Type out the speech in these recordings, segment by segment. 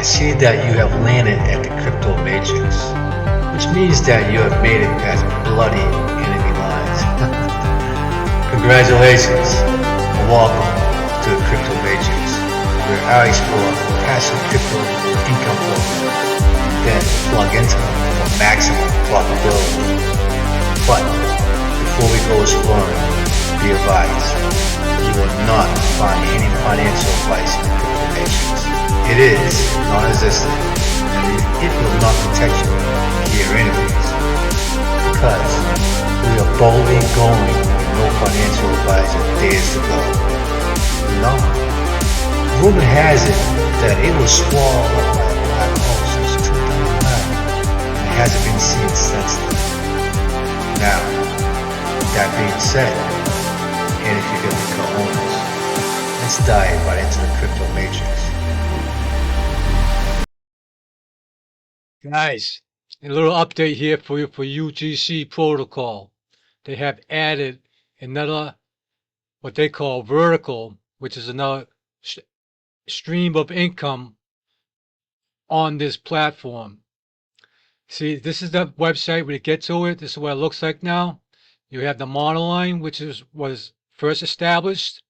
I see that you have landed at the crypto matrix, which means that you have made it past bloody enemy lines. Congratulations and welcome to the crypto matrix, where I explore passive crypto income flow, then plug into them for maximum profitability. But before we go exploring, be advised, you will not find any financial advice in the crypto matrix. It is non-existent, and it will not protect you here anyways, because we are boldly going with no financial advisor days to go. No. Rumor has it that it was swallowed up by a black hole since 2009, and it hasn't been seen since then. Now, that being said, and if you're going to become owners, let's dive right into the crypto matrix. Guys, a little update here for you for UGC protocol. They have added another, what they call vertical, which is another stream of income on this platform. See, this is the website. When you get to it, this is what it looks like now. You have the monoline, which was first established.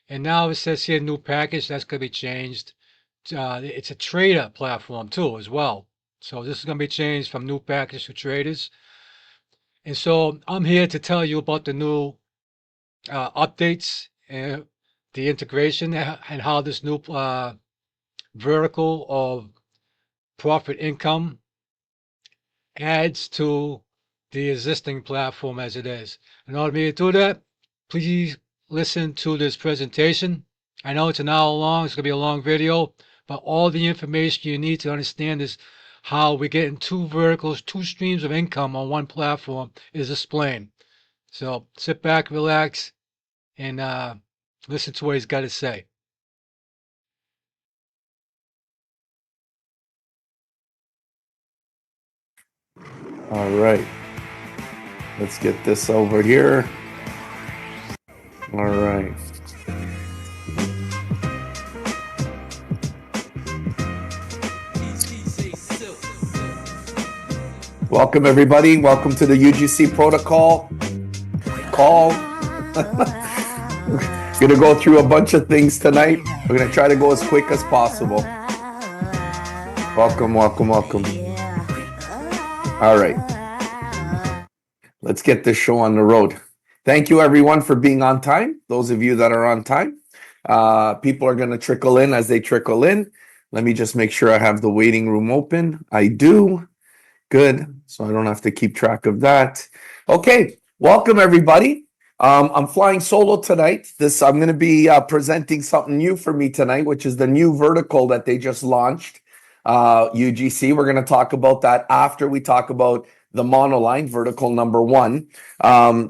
And now it says here, new package. That's going to be changed. It's a trader platform too, as well. So this is going to be changed from new package to traders. And so I'm here to tell you about the new updates and the integration and how this new vertical of profit income adds to the existing platform as it is. In order for me to do that, please listen to this presentation. I know it's an hour long. It's going to be a long video, but all the information you need to understand is how we get in two verticals, two streams of income on one platform is explained. So sit back, relax, and listen to what he's got to say. All right. Let's get this over here. All right. Welcome, everybody. Welcome to the UGC protocol call. We're going to go through a bunch of things tonight. We're going to try to go as quick as possible. Welcome, welcome, welcome. All right. Let's get this show on the road. Thank you, everyone, for being on time. Those of you that are on time. People are going to trickle in as they trickle in. Let me just make sure I have the waiting room open. I do. Good. So I don't have to keep track of that. Okay. Welcome, everybody. I'm flying solo tonight. I'm going to be presenting something new for me tonight, which is the new vertical that they just launched, UGC. We're going to talk about that after we talk about the monoline vertical number 1.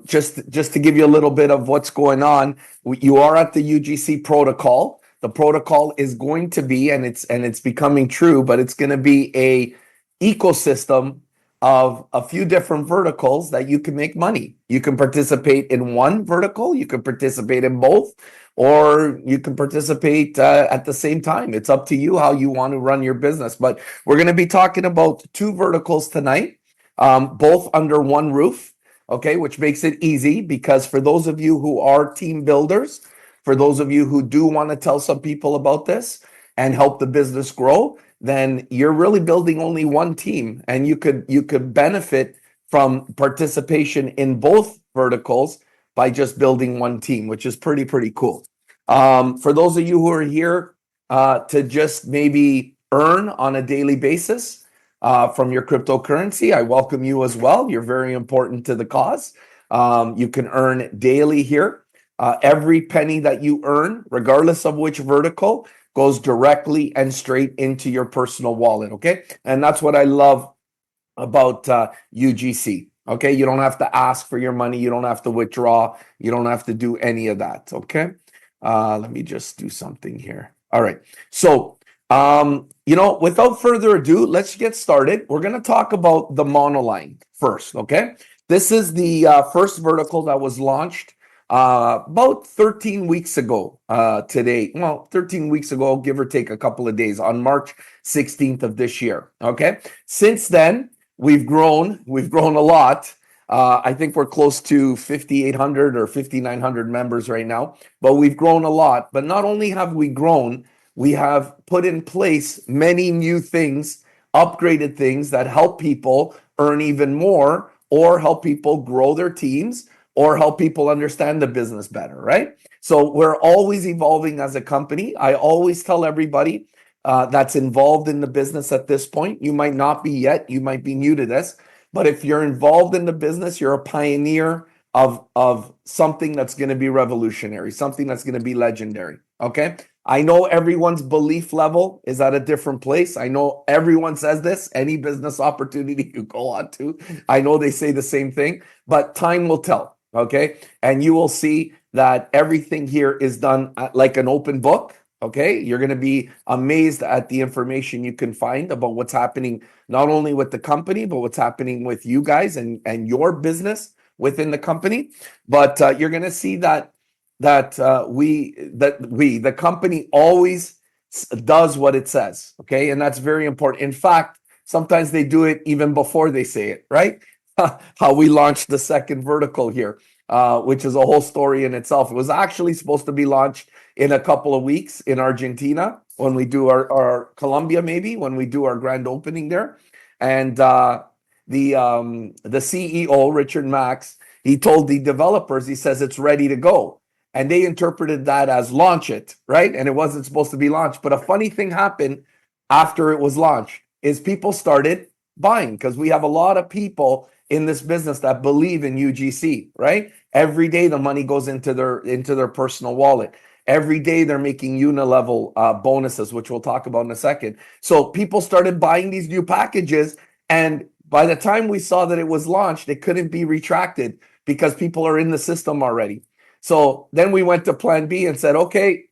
Just to give you a little bit of what's going on, you are at the UGC protocol. The protocol is going to be, and it's becoming true, but it's going to be a ecosystem of a few different verticals that you can make money. You can participate in one vertical, you can participate in both, or you can participate at the same time. It's up to you how you want to run your business. But we're going to be talking about two verticals tonight, both under one roof, okay, which makes it easy because for those of you who are team builders, for those of you who do want to tell some people about this and help the business grow, then you're really building only one team, and you could benefit from participation in both verticals by just building one team, which is pretty cool. For those of you who are here to just maybe earn on a daily basis from your cryptocurrency, I welcome you as well. You're very important to the cause. You can earn daily here. Every penny that you earn, regardless of which vertical, goes directly and straight into your personal wallet, okay? And that's what I love about UGC, okay? You don't have to ask for your money. You don't have to withdraw. You don't have to do any of that, okay? Let me just do something here. All right. So, without further ado, let's get started. We're going to talk about the monoline first, okay? This is the first vertical that was launched about 13 weeks ago today. Well, 13 weeks ago, give or take a couple of days, on March 16th of this year. Okay. Since then, we've grown a lot. I think we're close to 5,800 or 5,900 members right now, but we've grown a lot. But not only have we grown, we have put in place many new things, upgraded things that help people earn even more, or help people grow their teams, or help people understand the business better, right? So we're always evolving as a company. I always tell everybody that's involved in the business at this point, you might not be yet, you might be new to this, but if you're involved in the business, you're a pioneer of something that's going to be revolutionary, something that's going to be legendary, okay? I know everyone's belief level is at a different place. I know everyone says this, any business opportunity you go on to, I know they say the same thing, but time will tell, okay? And you will see that everything here is done like an open book, okay? You're going to be amazed at the information you can find about what's happening, not only with the company, but what's happening with you guys and your business within the company. But you're going to see that the company always does what it says, okay? And that's very important. In fact, sometimes they do it even before they say it, right? How we launched the second vertical here, which is a whole story in itself. It was actually supposed to be launched in a couple of weeks in Argentina when we do our Colombia, maybe when we do our grand opening there. And the CEO, Richard Max, he told the developers, he says it's ready to go. And they interpreted that as launch it, right? And it wasn't supposed to be launched. But a funny thing happened after it was launched is people started buying, because we have a lot of people in this business that believe in UGC, right? Every day the money goes into their personal wallet. Every day they're making unilevel bonuses, which we'll talk about in a second. So people started buying these new packages, and by the time we saw that it was launched, it couldn't be retracted because people are in the system already. So then we went to plan B and said, okay,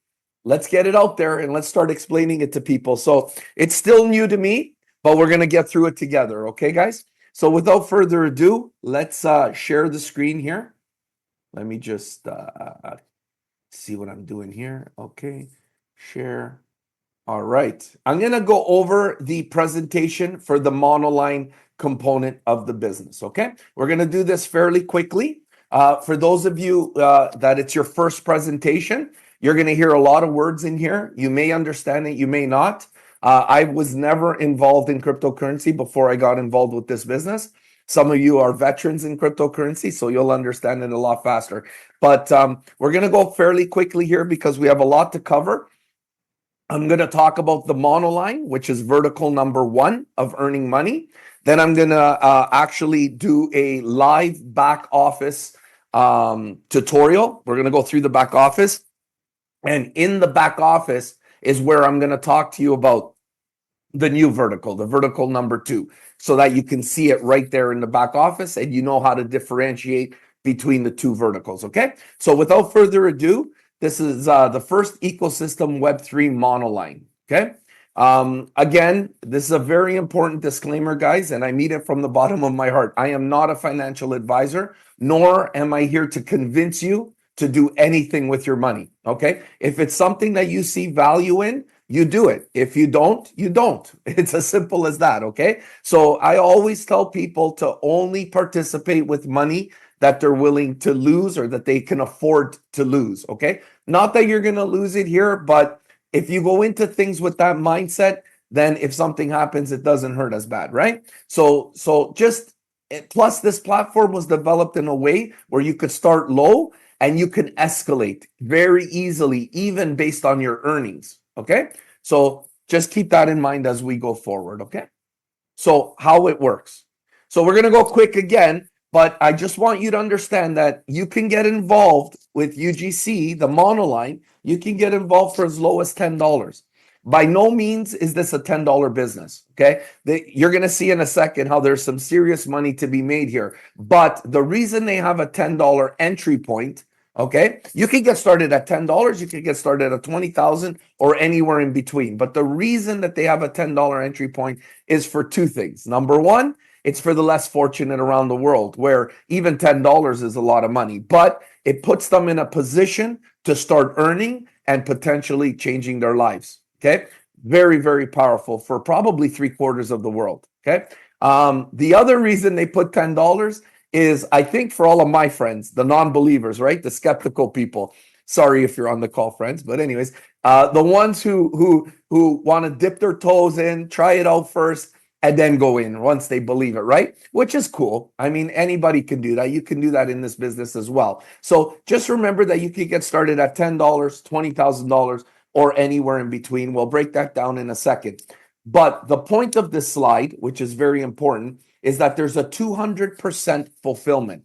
let's get it out there and let's start explaining it to people. So it's still new to me, but we're going to get through it together. Okay, guys? So without further ado, let's share the screen here. Let me just see what I'm doing here. Okay, share. All right. I'm going to go over the presentation for the monoline component of the business. Okay, we're going to do this fairly quickly. For those of you that it's your first presentation, you're going to hear a lot of words in here. You may understand it, you may not. I was never involved in cryptocurrency before I got involved with this business. Some of you are veterans in cryptocurrency, so you'll understand it a lot faster. But we're going to go fairly quickly here because we have a lot to cover. I'm going to talk about the monoline, which is vertical number 1 of earning money. Then I'm going to actually do a live back office tutorial. We're going to go through the back office. And in the back office is where I'm going to talk to you about the new vertical, the vertical number 2, so that you can see it right there in the back office and you know how to differentiate between the two verticals, okay? So without further ado, this is the first ecosystem Web3 monoline, okay? Again, this is a very important disclaimer, guys, and I mean it from the bottom of my heart. I am not a financial advisor, nor am I here to convince you to do anything with your money, okay? If it's something that you see value in, you do it. If you don't, you don't. It's as simple as that, okay? So I always tell people to only participate with money that they're willing to lose or that they can afford to lose, okay? Not that you're going to lose it here, but if you go into things with that mindset, then if something happens, it doesn't hurt as bad, right? So just, plus this platform was developed in a way where you could start low and you can escalate very easily, even based on your earnings, okay? So just keep that in mind as we go forward, okay? So how it works. So we're going to go quick again, but I just want you to understand that you can get involved with UGC, the monoline. You can get involved for as low as $10. By no means is this a $10 business, okay? You're going to see in a second how there's some serious money to be made here. But the reason they have a $10 entry point, okay? You can get started at $10, you can get started at 20,000 or anywhere in between. But the reason that they have a $10 entry point is for two things. Number one, it's for the less fortunate around the world, where even $10 is a lot of money. But it puts them in a position to start earning and potentially changing their lives. Okay. Very, very powerful for probably 3/4 of the world. Okay. The other reason they put $10 is, I think, for all of my friends, the non-believers, right? The skeptical people. Sorry if you're on the call, friends, but anyways, the ones who want to dip their toes in, try it out first, and then go in once they believe it, right? Which is cool. I mean, anybody can do that. You can do that in this business as well. So just remember that you can get started at $10, $20,000, or anywhere in between. We'll break that down in a second. But the point of this slide, which is very important, is that there's a 200% fulfillment.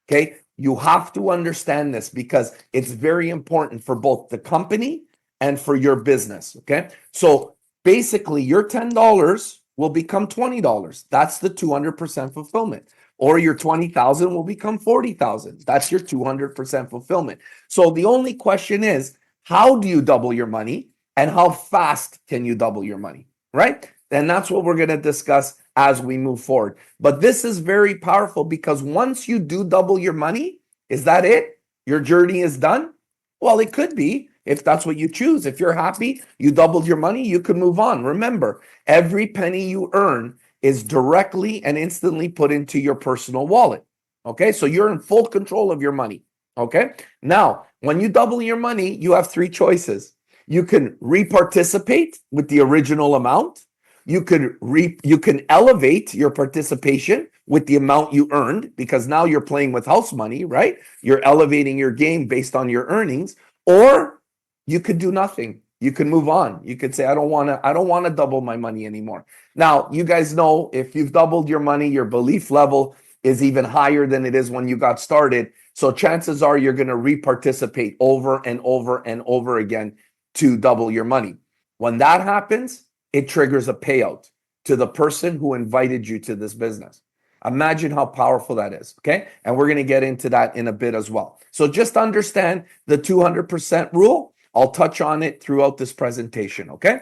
Okay. You have to understand this because it's very important for both the company and for your business. Okay. So basically, your $10 will become $20. That's the 200% fulfillment. Or your 20,000 will become 40,000. That's your 200% fulfillment. So the only question is, how do you double your money and how fast can you double your money? Right? And that's what we're going to discuss as we move forward. But this is very powerful because once you do double your money, is that it? Your journey is done? Well, it could be if that's what you choose. If you're happy, you doubled your money, you can move on. Remember, every penny you earn is directly and instantly put into your personal wallet. Okay, so you're in full control of your money. Okay, now when you double your money, you have three choices. You can reparticipate with the original amount. You can elevate your participation with the amount you earned because now you're playing with house money, right? You're elevating your game based on your earnings, or you could do nothing. You can move on. You could say, I don't want to double my money anymore. Now, you guys know if you've doubled your money, your belief level is even higher than it is when you got started. So chances are you're going to reparticipate over and over and over again to double your money. When that happens, it triggers a payout to the person who invited you to this business. Imagine how powerful that is, okay? And we're going to get into that in a bit as well. So just understand the 200% rule. I'll touch on it throughout this presentation, okay?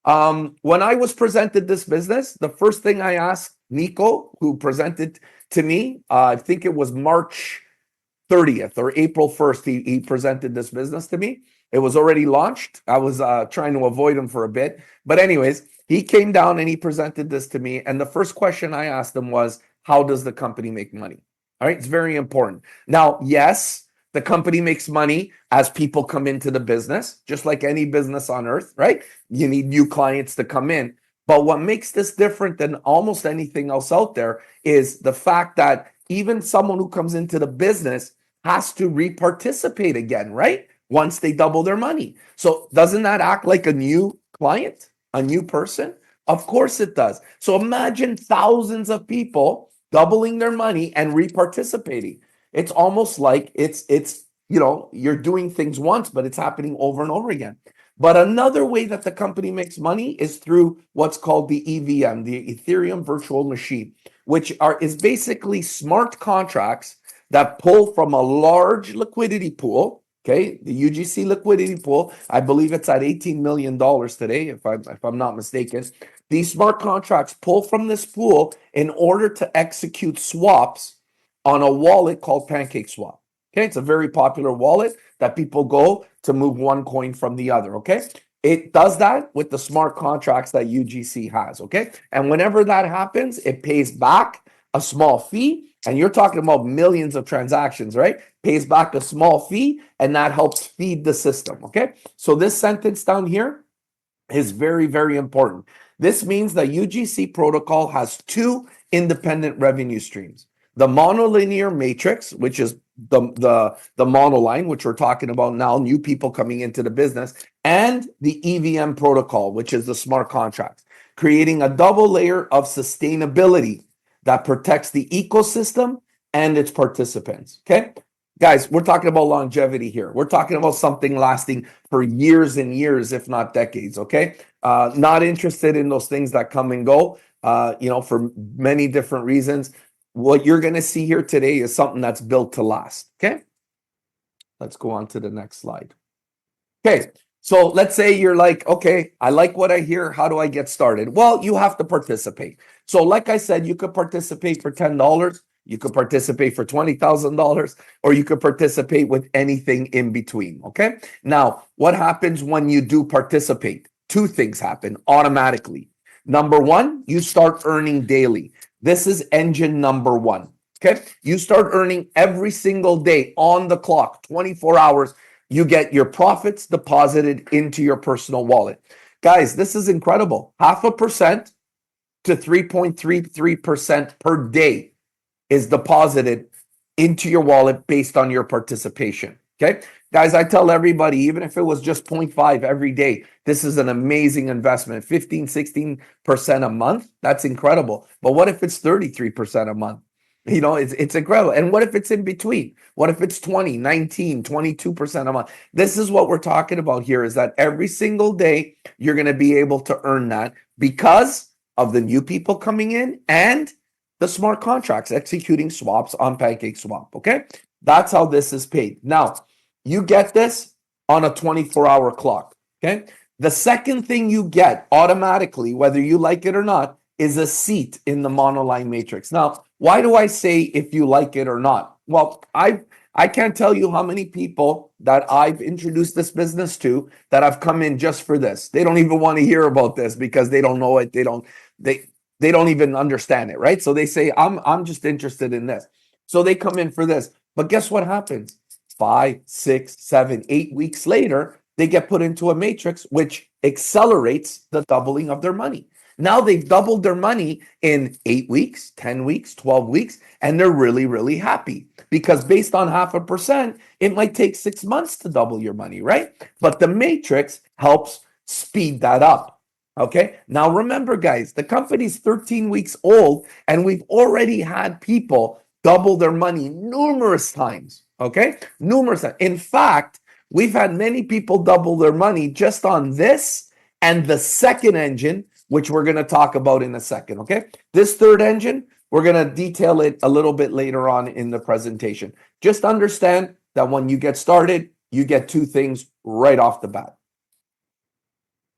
When I was presented this business, the first thing I asked Nico, who presented to me, I think it was March 30th or April 1st, he presented this business to me. It was already launched. I was trying to avoid him for a bit. But anyways, he came down and he presented this to me. And the first question I asked him was, how does the company make money? All right, it's very important. Now, yes, the company makes money as people come into the business, just like any business on earth, right? You need new clients to come in. But what makes this different than almost anything else out there is the fact that even someone who comes into the business has to reparticipate again, right? Once they double their money. So doesn't that act like a new client, a new person? Of course it does. So imagine thousands of people doubling their money and reparticipating. It's almost like it's you're doing things once, but it's happening over and over again. But another way that the company makes money is through what's called the EVM, the Ethereum Virtual Machine, which is basically smart contracts that pull from a large liquidity pool. Okay, the UGC liquidity pool, I believe it's at $18 million today, if I'm not mistaken. These smart contracts pull from this pool in order to execute swaps on a wallet called PancakeSwap. Okay, it's a very popular wallet that people go to move one coin from the other. Okay, it does that with the smart contracts that UGC has. Okay, and whenever that happens, it pays back a small fee. And you're talking about millions of transactions, right? Pays back a small fee, and that helps feed the system, okay? So this sentence down here is very, very important. This means that UGC protocol has two independent revenue streams. The monolinear matrix, which is the monoline, which we're talking about now, new people coming into the business, and the EVM protocol, which is the smart contracts, creating a double layer of sustainability that protects the ecosystem and its participants, okay? Guys, we're talking about longevity here. We're talking about something lasting for years and years, if not decades, okay? Not interested in those things that come and go, for many different reasons. What you're going to see here today is something that's built to last, okay? Let's go on to the next slide. Okay, so let's say you're like, okay, I like what I hear. How do I get started? Well, you have to participate. So like I said, you could participate for $10. You could participate for $20,000, or you could participate with anything in between. Okay. Now, what happens when you do participate? Two things happen automatically. Number one, you start earning daily. This is engine number one. Okay. You start earning every single day on the clock, 24 hours. You get your profits deposited into your personal wallet. Guys, this is incredible. 0.5% to 3.33% per day is deposited into your wallet based on your participation. Okay. Guys, I tell everybody, even if it was just 0.5 every day, this is an amazing investment. 15, 16% a month. That's incredible. But what if it's 33% a month? You know, it's incredible. And what if it's in between? What if it's 20, 19, 22% a month? This is what we're talking about here, is that every single day you're going to be able to earn that because of the new people coming in and the smart contracts executing swaps on PancakeSwap. Okay. That's how this is paid. Now, you get this on a 24-hour clock. Okay. The second thing you get automatically, whether you like it or not, is a seat in the monoline matrix. Now, why do I say if you like it or not? Well, I can't tell you how many people that I've introduced this business to that have come in just for this. They don't even want to hear about this because they don't know it. They don't even understand it, right? So they say, I'm just interested in this. So they come in for this. But guess what happens? 5, 6, 7, 8 weeks later, they get put into a matrix, which accelerates the doubling of their money. Now they've doubled their money in 8 weeks, 10 weeks, 12 weeks, and they're really, really happy because based on 0.5%, it might take 6 months to double your money, right? But the matrix helps speed that up. Okay. Now remember, guys, the company's 13 weeks old and we've already had people double their money numerous times. Okay. Numerous times. In fact, we've had many people double their money just on this and the second engine, which we're going to talk about in a second. Okay. This third engine, we're going to detail it a little bit later on in the presentation. Just understand that when you get started, you get two things right off the bat.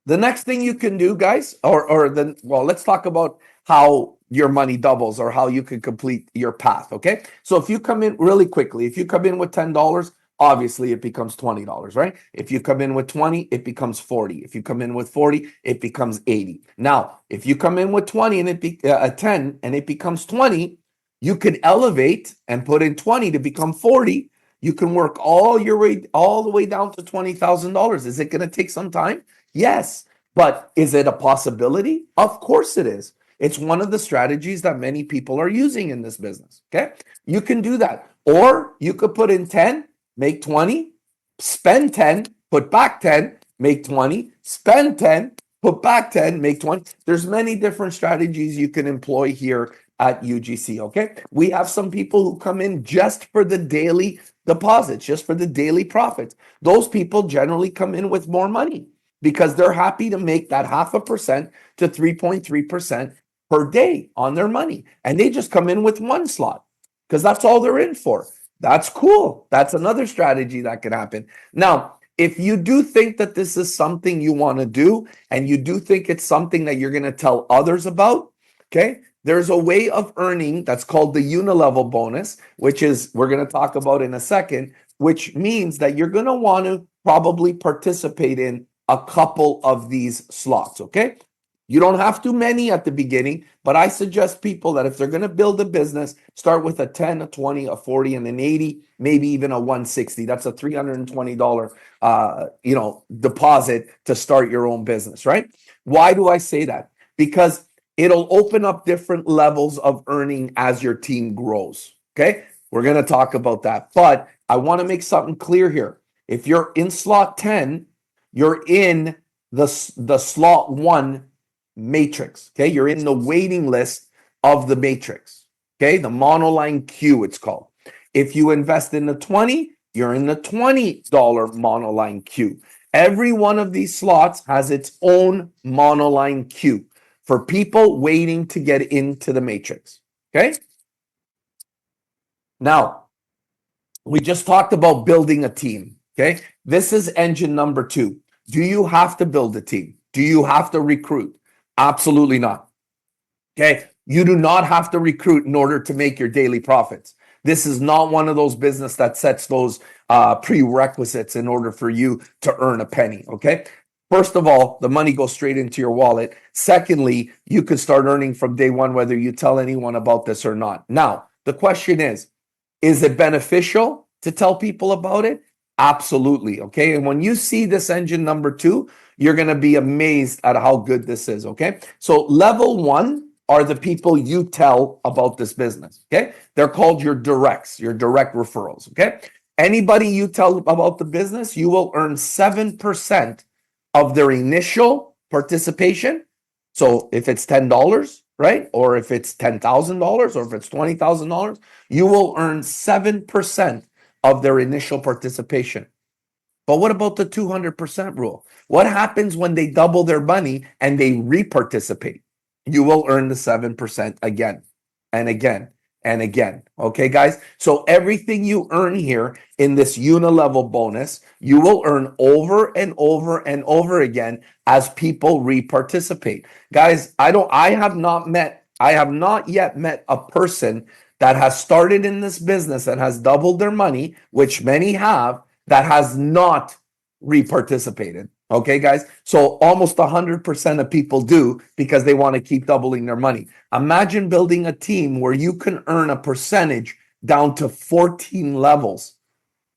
The next thing you can do, guys, let's talk about how your money doubles or how you can complete your path. Okay. So if you come in really quickly, if you come in with $10, obviously it becomes $20, right? If you come in with 20, it becomes 40. If you come in with 40, it becomes 80. Now, if you come in with 20 and 10 and it becomes 20, you can elevate and put in 20 to become 40. You can work all the way down to $20,000. Is it going to take some time? Yes. But is it a possibility? Of course it is. It's one of the strategies that many people are using in this business. Okay. You can do that. Or you could put in 10, make 20, spend 10, put back 10, make 20, spend 10, put back 10, make 20. There's many different strategies you can employ here at UGC. Okay. We have some people who come in just for the daily deposits, just for the daily profits. Those people generally come in with more money because they're happy to make that 0.5% to 3.3% per day on their money. And they just come in with one slot because that's all they're in for. That's cool. That's another strategy that can happen. Now, if you do think that this is something you want to do, and you do think it's something that you're going to tell others about, okay, there's a way of earning that's called the unilevel bonus, which is we're going to talk about in a second, which means that you're going to want to probably participate in a couple of these slots, okay? You don't have too many at the beginning, but I suggest people that if they're going to build a business, start with a 10, a 20, a 40, and an 80, maybe even a 160. That's a $320, deposit to start your own business, right? Why do I say that? Because it'll open up different levels of earning as your team grows, okay? We're going to talk about that, but I want to make something clear here. If you're in slot 10, you're in the slot 1 matrix. Okay. You're in the waiting list of the matrix. Okay. The monoline queue, it's called. If you invest in the 20, you're in the $20 monoline queue. Every one of these slots has its own monoline queue for people waiting to get into the matrix. Okay. Now, we just talked about building a team. Okay. This is engine number 2. Do you have to build a team? Do you have to recruit? Absolutely not. Okay. You do not have to recruit in order to make your daily profits. This is not one of those business that sets those prerequisites in order for you to earn a penny. Okay. First of all, the money goes straight into your wallet. Secondly, you could start earning from day one, whether you tell anyone about this or not. Now, the question is it beneficial to tell people about it? Absolutely. Okay. And when you see this engine number 2, you're going to be amazed at how good this is. Okay. So level 1 are the people you tell about this business. Okay. They're called your directs, your direct referrals. Okay. Anybody you tell about the business, you will earn 7% of their initial participation. So if it's $10, right? Or if it's $10,000 or if it's $20,000, you will earn 7% of their initial participation. But what about the 200% rule? What happens when they double their money and they reparticipate? You will earn the 7% again and again and again. Okay, guys? So everything you earn here in this unilevel bonus, you will earn over and over and over again as people reparticipate. Guys, I have not yet met a person that has started in this business and has doubled their money, which many have, that has not reparticipated. Okay, guys? So almost 100% of people do because they want to keep doubling their money. Imagine building a team where you can earn a percentage down to 14 levels.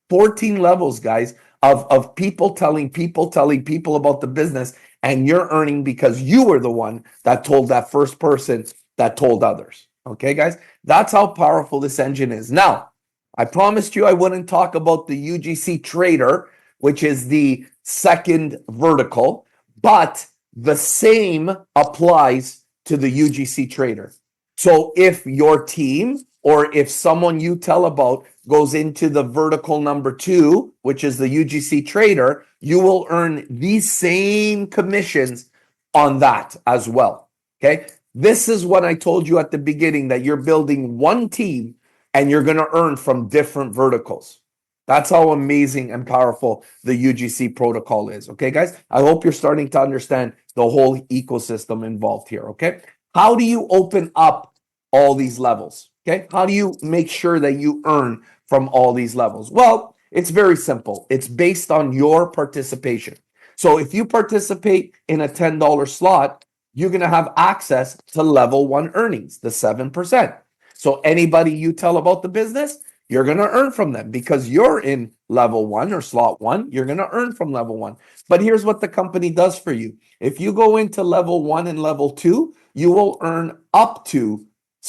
14 levels, guys, of people telling people about the business, and you're earning because you were the one that told that first person that told others. Okay, guys? That's how powerful this engine is. Now, I promised you I wouldn't talk about the UGC Trader, which is the second vertical, but the same applies to the UGC Trader. So if your team or if someone you tell about goes into the vertical number 2, which is the UGC Trader, you will earn these same commissions on that as well. Okay. This is what I told you at the beginning, that you're building one team and you're going to earn from different verticals. That's how amazing and powerful the UGC protocol is. Okay, guys? I hope you're starting to understand the whole ecosystem involved here. Okay. How do you open up all these levels? Okay. How do you make sure that you earn from all these levels? Well, it's very simple. It's based on your participation. So if you participate in a $10 slot, you're going to have access to level 1 earnings, the 7%. So anybody you tell about the business, you're going to earn from them because you're in level 1 or slot 1. You're going to earn from level 1. But here's what the company does for you. If you go into level 1 and level 2, you will earn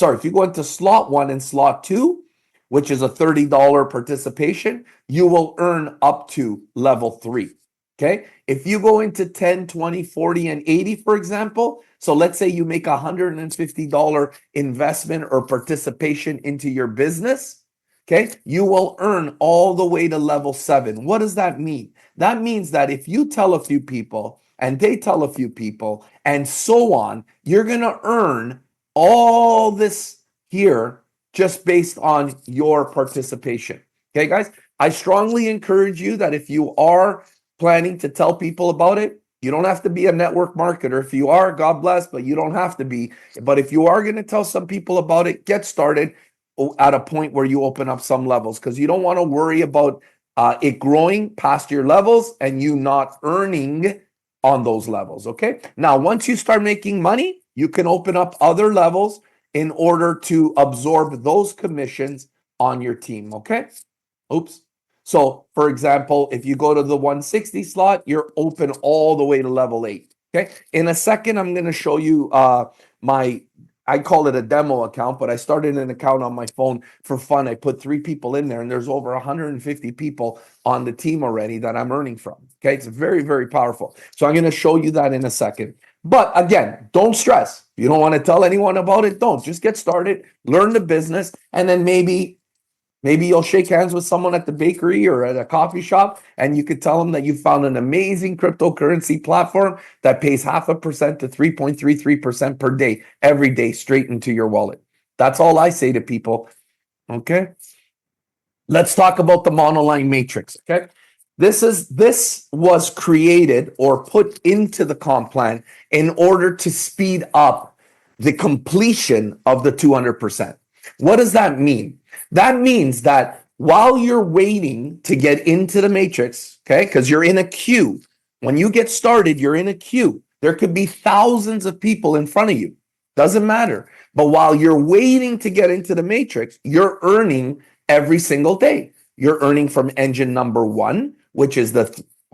if you go into slot 1 and slot 2, which is a $30 participation, you will earn up to level 3. Okay. If you go into 10, 20, 40, and 80, for example, so let's say you make $150 investment or participation into your business, okay, you will earn all the way to level 7. What does that mean? That means that if you tell a few people and they tell a few people and so on, you're going to earn all this here just based on your participation. Okay, guys, I strongly encourage you that if you are planning to tell people about it, you don't have to be a network marketer. If you are, God bless, but you don't have to be. But if you are going to tell some people about it, get started at a point where you open up some levels, because you don't want to worry about it growing past your levels and you not earning on those levels. Okay. Now, once you start making money, you can open up other levels in order to absorb those commissions on your team. Okay. Oops. So, for example, if you go to the 160 slot, you're open all the way to level 8. Okay. In a second, I'm going to show you I call it a demo account, but I started an account on my phone for fun. I put 3 people in there and there's over 150 people on the team already that I'm earning from. Okay. It's very, very powerful. So I'm going to show you that in a second. But again, don't stress. If you don't want to tell anyone about it, don't. Just get started, learn the business, and then maybe you'll shake hands with someone at the bakery or at a coffee shop, and you could tell them that you found an amazing cryptocurrency platform that pays 0.5% to 3.33% per day, every day, straight into your wallet. That's all I say to people. Okay. Let's talk about the monoline matrix. Okay. This was created or put into the comp plan in order to speed up the completion of the 200%. What does that mean? That means that while you're waiting to get into the matrix, okay, because you're in a queue. When you get started, you're in a queue. There could be thousands of people in front of you. Doesn't matter. But while you're waiting to get into the matrix, you're earning every single day. You're earning from engine number one, which is the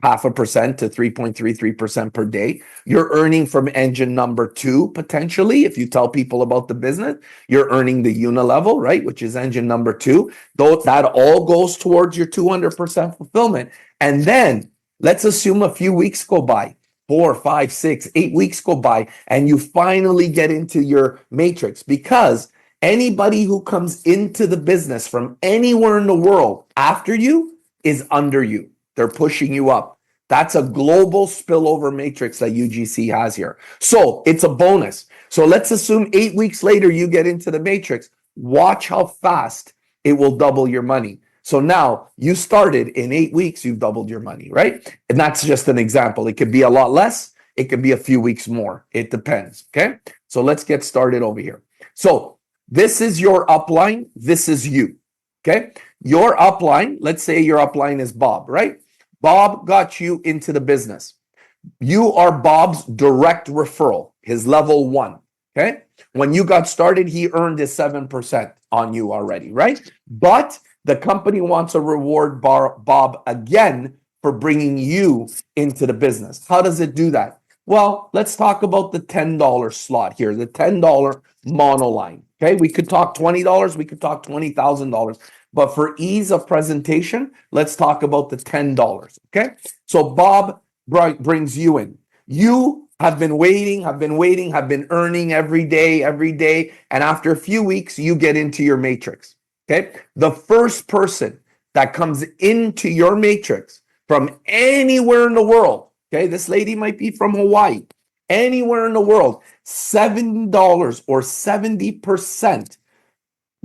0.5% to 3.33% per day. You're earning from engine number two, potentially, if you tell people about the business. You're earning the unilevel, right, which is engine number two. Though that all goes towards your 200% fulfillment. And then let's assume a few weeks go by, 4, 5, 6, 8 weeks go by, and you finally get into your matrix, because anybody who comes into the business from anywhere in the world after you is under you. They're pushing you up. That's a global spillover matrix that UGC has here. So it's a bonus. So let's assume 8 weeks later you get into the matrix. Watch how fast it will double your money. So now you started in 8 weeks, you've doubled your money, right? And that's just an example. It could be a lot less. It could be a few weeks more. It depends, okay? So let's get started over here. So this is your upline. This is you, okay? Your upline, let's say your upline is Bob, right? Bob got you into the business. You are Bob's direct referral, his level 1, okay? When you got started, he earned his 7% on you already, right? But the company wants to reward Bob again for bringing you into the business. How does it do that? Well, let's talk about the $10 slot here, the $10 monoline, okay? We could talk $20, we could talk $20,000. But for ease of presentation, let's talk about the $10, okay? So Bob brings you in. You have been waiting, have been earning every day. And after a few weeks, you get into your matrix, okay? The first person that comes into your matrix from anywhere in the world, okay? This lady might be from Hawaii, anywhere in the world, $7 or 70%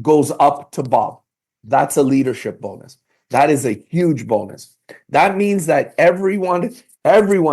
goes up to Bob. That's a leadership bonus. That is a huge bonus. That means that everyone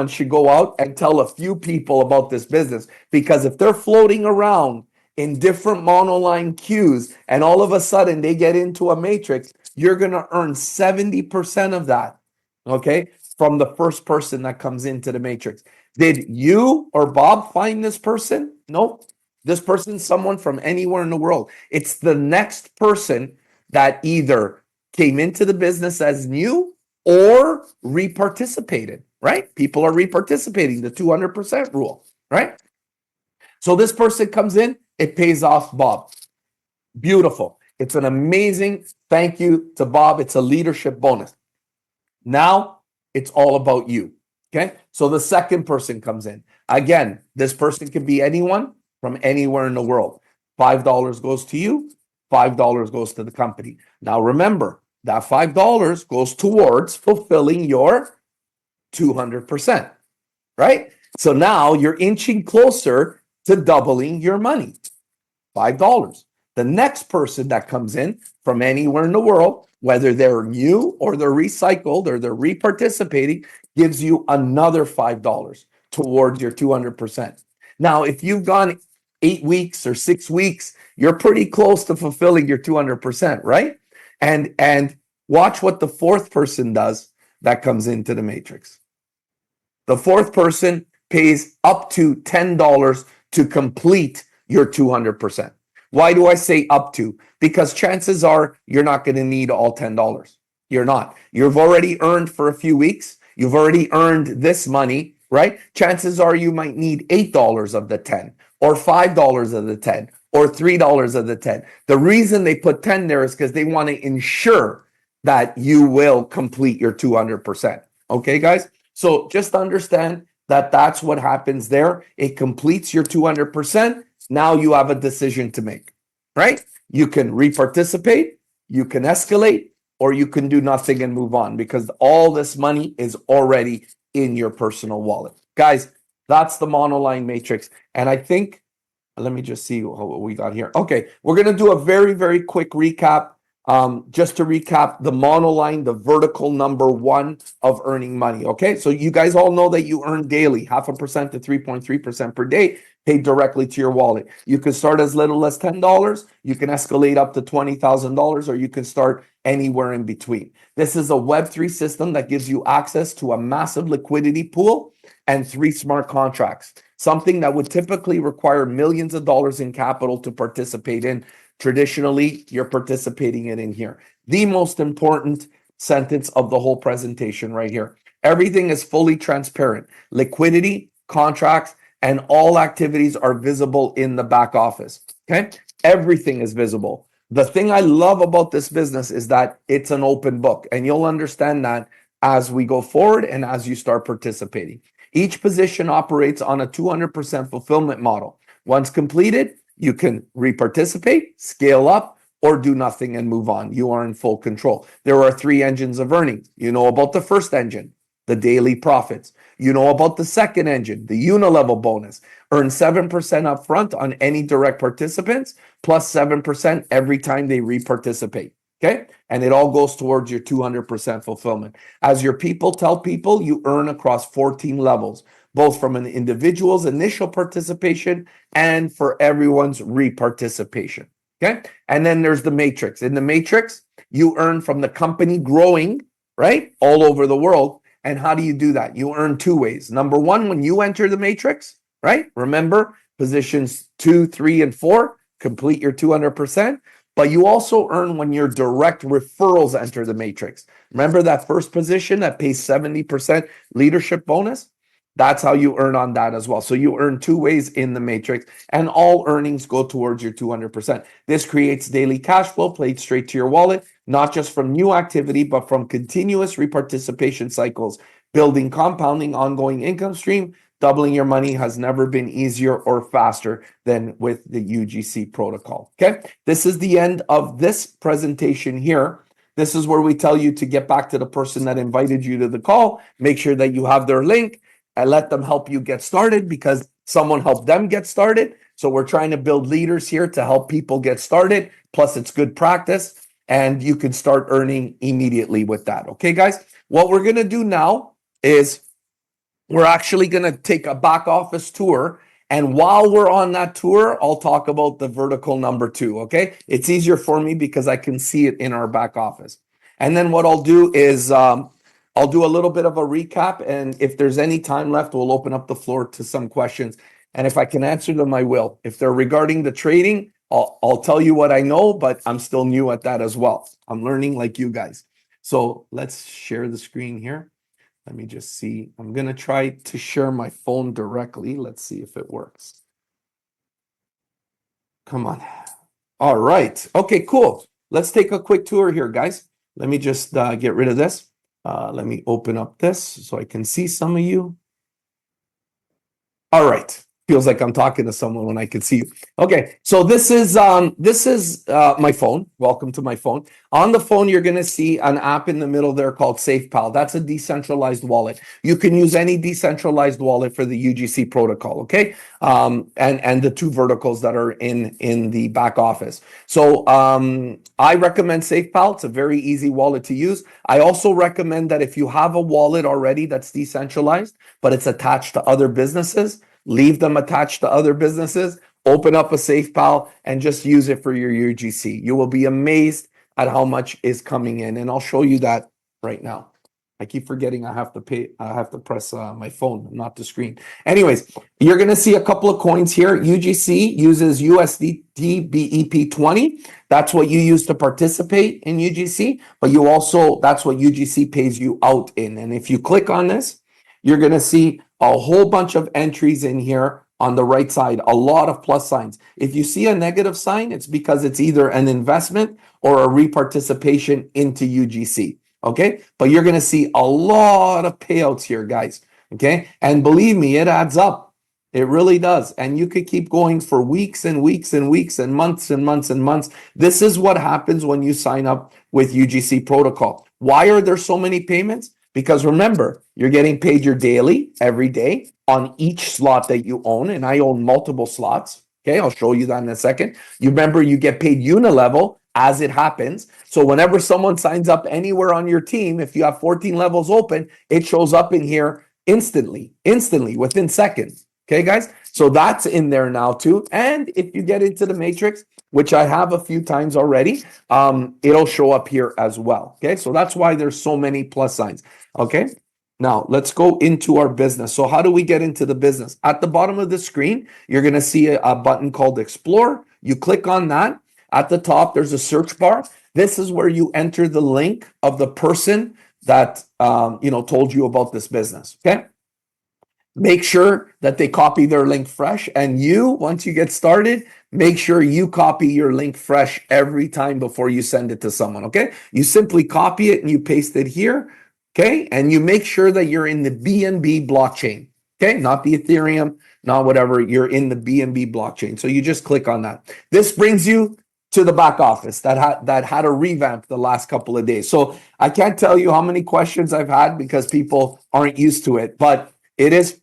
should go out and tell a few people about this business, because if they're floating around in different monoline queues and all of a sudden they get into a matrix, you're going to earn 70% of that, okay, from the first person that comes into the matrix. Did you or Bob find this person? Nope. This person's someone from anywhere in the world. It's the next person that either came into the business as new or reparticipated, right? People are reparticipating, the 200% rule, right? So this person comes in, it pays off Bob. Beautiful. It's an amazing thank you to Bob. It's a leadership bonus. Now it's all about you, okay? So the second person comes in. Again, this person can be anyone from anywhere in the world. $5 goes to you. $5 goes to the company. Now remember, that $5 goes towards fulfilling your 200%, right? So now you're inching closer to doubling your money, $5. The next person that comes in from anywhere in the world, whether they're new or they're recycled or they're reparticipating, gives you another $5 towards your 200%. Now, if you've gone 8 weeks or 6 weeks, you're pretty close to fulfilling your 200%, right? And watch what the fourth person does that comes into the matrix. The fourth person pays up to $10 to complete your 200%. Why do I say up to? Because chances are you're not going to need all $10. You're not. You've already earned for a few weeks. You've already earned this money, right? Chances are you might need $8 of the 10 or $5 of the 10 or $3 of the 10. The reason they put 10 there is because they want to ensure that you will complete your 200%. Okay, guys? So just understand that that's what happens there. It completes your 200%. Now you have a decision to make, right? You can reparticipate, you can escalate, or you can do nothing and move on, because all this money is already in your personal wallet. Guys, that's the monoline matrix. And I think, let me just see what we got here. Okay, we're going to do a very, very quick recap. Just to recap, the monoline, the vertical number one of earning money. Okay, so you guys all know that you earn daily, 0.5% to 3.3% per day. paid directly to your wallet. You can start as little as $10. You can escalate up to $20,000, or you can start anywhere in between. This is a Web3 system that gives you access to a massive liquidity pool and 3 smart contracts, something that would typically require millions of dollars in capital to participate in. Traditionally, you're participating in here. The most important sentence of the whole presentation right here. Everything is fully transparent. Liquidity, contracts, and all activities are visible in the back office. Okay? Everything is visible. The thing I love about this business is that it's an open book, and you'll understand that as we go forward and as you start participating. Each position operates on a 200% fulfillment model. Once completed, you can reparticipate, scale up, or do nothing and move on. You are in full control. There are 3 engines of earning. You know about the first engine, the daily profits. You know about the second engine, the unilevel bonus. Earn 7% upfront on any direct participants, plus 7% every time they reparticipate. Okay? And it all goes towards your 200% fulfillment. As your people tell people, you earn across 14 levels, both from an individual's initial participation and for everyone's reparticipation. Okay? And then there's the matrix. In the matrix, you earn from the company growing, right? All over the world. And how do you do that? You earn 2 ways. Number 1, when you enter the matrix, right? Remember, positions 2, 3, and 4, complete your 200%. But you also earn when your direct referrals enter the matrix. Remember that first position that pays 70% leadership bonus? That's how you earn on that as well. So you earn 2 ways in the matrix, and all earnings go towards your 200%. This creates daily cash flow played straight to your wallet, not just from new activity, but from continuous reparticipation cycles, building compounding ongoing income stream. Doubling your money has never been easier or faster than with the UGC protocol. Okay, this is the end of this presentation here. This is where we tell you to get back to the person that invited you to the call. Make sure that you have their link and let them help you get started, because someone helped them get started. So we're trying to build leaders here to help people get started. Plus, it's good practice, and you can start earning immediately with that. Okay, guys, what we're going to do now is we're actually going to take a back office tour. And while we're on that tour, I'll talk about the vertical number 2. Okay, it's easier for me because I can see it in our back office. And then what I'll do is I'll do a little bit of a recap, and if there's any time left, we'll open up the floor to some questions. And if I can answer them, I will. If they're regarding the trading, I'll tell you what I know, but I'm still new at that as well. I'm learning like you guys. So let's share the screen here. Let me just see. I'm going to try to share my phone directly. Let's see if it works. Come on. All right. Okay, cool. Let's take a quick tour here, guys. Let me just get rid of this. Let me open up this so I can see some of you. All right. Feels like I'm talking to someone when I can see you. Okay, so this is my phone. Welcome to my phone. On the phone, you're going to see an app in the middle there called SafePal. That's a decentralized wallet. You can use any decentralized wallet for the UGC protocol, okay? And the 2 verticals that are in the back office. So I recommend SafePal. It's a very easy wallet to use. I also recommend that if you have a wallet already that's decentralized, but it's attached to other businesses, leave them attached to other businesses, open up a SafePal, and just use it for your UGC. You will be amazed at how much is coming in, and I'll show you that right now. I keep forgetting I have to press my phone, not the screen. Anyways, you're going to see a couple of coins here. UGC uses USDT BEP20. That's what you use to participate in UGC, but that's what UGC pays you out in. And if you click on this, you're going to see a whole bunch of entries in here on the right side, a lot of plus signs. If you see a negative sign, it's because it's either an investment or a reparticipation into UGC, okay? But you're going to see a lot of payouts here, guys, okay? And believe me, it adds up. It really does. And you could keep going for weeks and weeks and weeks and months and months and months. This is what happens when you sign up with UGC protocol. Why are there so many payments? Because remember, you're getting paid your daily every day on each slot that you own. And I own multiple slots. Okay, I'll show you that in a second. You remember, you get paid unilevel as it happens. So whenever someone signs up anywhere on your team, if you have 14 levels open, it shows up in here instantly, within seconds. Okay, guys? So that's in there now too. And if you get into the matrix, which I have a few times already, it'll show up here as well. Okay, so that's why there's so many plus signs. Okay, now let's go into our business. So how do we get into the business? At the bottom of the screen, you're going to see a button called Explore. You click on that. At the top, there's a search bar. This is where you enter the link of the person that told you about this business. Okay. Make sure that they copy their link fresh. And you, once you get started, make sure you copy your link fresh every time before you send it to someone. Okay. You simply copy it and you paste it here. Okay. And you make sure that you're in the BNB blockchain. Okay. Not the Ethereum, not whatever. You're in the BNB blockchain. So you just click on that. This brings you to the back office that had a revamp the last couple of days. So I can't tell you how many questions I've had because people aren't used to it, but it is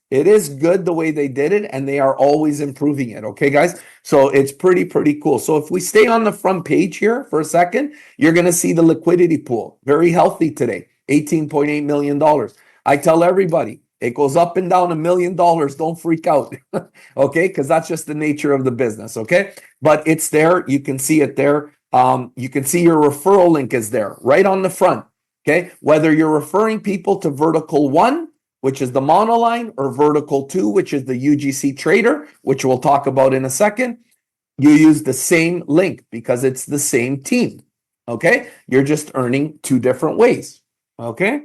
good the way they did it, and they are always improving it. Okay, guys. So it's pretty cool. So if we stay on the front page here for a second, you're going to see the liquidity pool. Very healthy today, $18.8 million. I tell everybody, it goes up and down $1 million. Don't freak out. Okay, because that's just the nature of the business. Okay, but it's there. You can see it there. You can see your referral link is there right on the front. Okay, whether you're referring people to vertical 1, which is the monoline, or vertical 2, which is the UGC trader, which we'll talk about in a second, you use the same link because it's the same team. Okay, you're just earning 2 different ways. Okay,